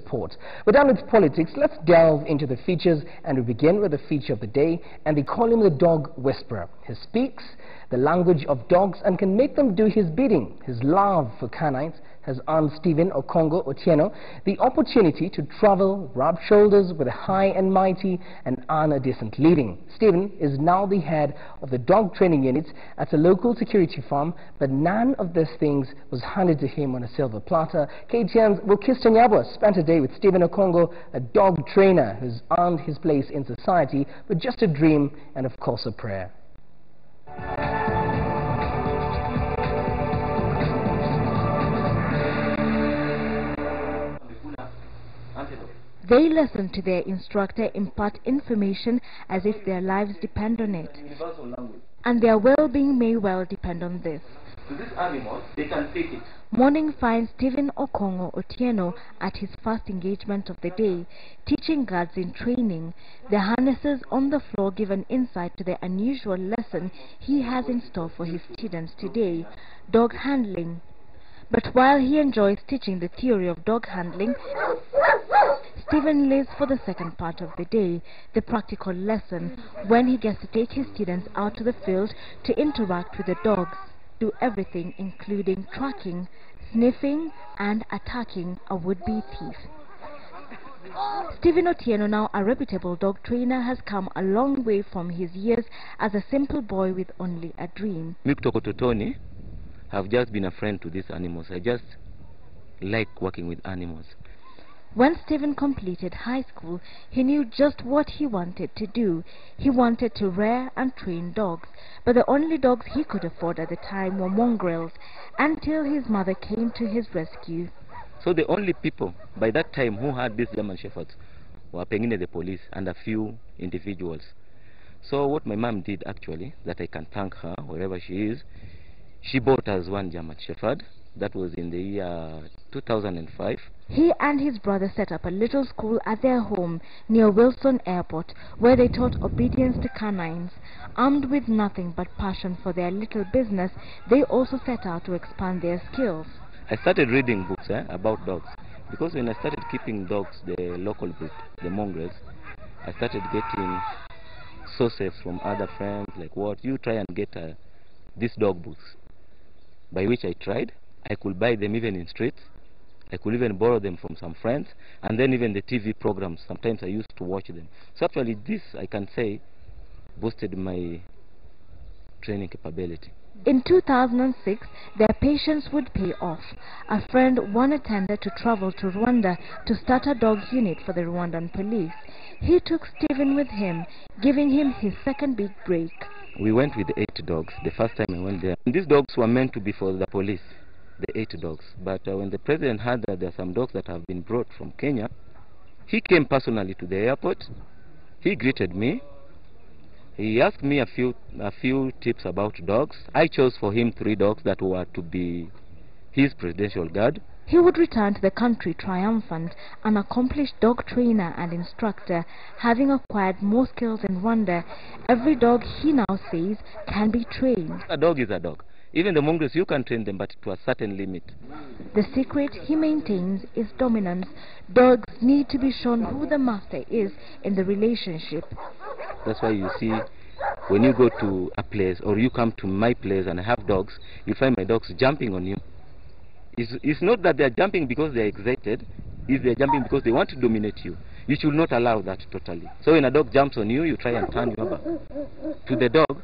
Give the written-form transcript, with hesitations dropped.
sport. We're done with politics. Let's delve into the features, and we begin with the feature of the day, and they call him the dog whisperer. He speaks the language of dogs and can make them do his bidding. His love for canines has earned Otieno Okong'o the opportunity to travel, rub shoulders with the high and mighty, and earn a decent living. Stephen is now the head of the dog training unit at a local security firm, but none of these things was handed to him on a silver platter. KTN's Whisperer KTN spent a day with Otieno Okong'o, a dog trainer who's earned his place in society with just a dream and, of course, a prayer. They listen to their instructor impart information as if their lives depend on it. And their well-being may well depend on this. To these animals, they can take it. Morning finds Otieno Okong'o at his first engagement of the day, teaching guards in training. The harnesses on the floor give an insight to the unusual lesson he has in store for his students today, dog handling. But while he enjoys teaching the theory of dog handling, Stephen lives for the second part of the day, the practical lesson, when he gets to take his students out to the field to interact with the dogs, do everything including tracking, sniffing and attacking a would-be thief. Stephen Otieno, now a reputable dog trainer, has come a long way from his years as a simple boy with only a dream. Me kutoka utotoni, have just been a friend to these animals. I just like working with animals. When Stephen completed high school, he knew just what he wanted to do. He wanted to rear and train dogs, but the only dogs he could afford at the time were mongrels, until his mother came to his rescue. So the only people by that time who had these German Shepherds were pengine the police and a few individuals. So what my mom did, actually, that I can thank her wherever she is, she bought us one German Shepherd. That was in the year 2005. He and his brother set up a little school at their home near Wilson Airport, where they taught obedience to canines. Armed with nothing but passion for their little business, they also set out to expand their skills. I started reading books about dogs, because when I started keeping dogs, the local breed, the mongrels, I started getting sources from other friends, like, what, you try and get these dog books, by which I tried. I could buy them even in streets. I could even borrow them from some friends, and then even the TV programs, sometimes I used to watch them. So actually this, I can say, boosted my training capability. In 2006, their patience would pay off. A friend won a tender to travel to Rwanda to start a dog unit for the Rwandan police. He took Stephen with him, giving him his second big break. We went with 8 dogs the first time I went there. And these dogs were meant to be for the police, the 8 dogs. But when the president heard that there are some dogs that have been brought from Kenya, he came personally to the airport. He greeted me. He asked me a few tips about dogs. I chose for him 3 dogs that were to be his presidential guard. He would return to the country triumphant, an accomplished dog trainer and instructor, having acquired more skills in Rwanda. Every dog, he now says, can be trained. A dog is a dog. Even the mongrels, you can train them, but to a certain limit. The secret, he maintains, is dominance. Dogs need to be shown who the master is in the relationship. That's why you see, when you go to a place, or you come to my place and I have dogs, you find my dogs jumping on you. It's not that they are jumping because they are excited. It's they are jumping because they want to dominate you. You should not allow that totally. So when a dog jumps on you, you try and turn you over to the dog.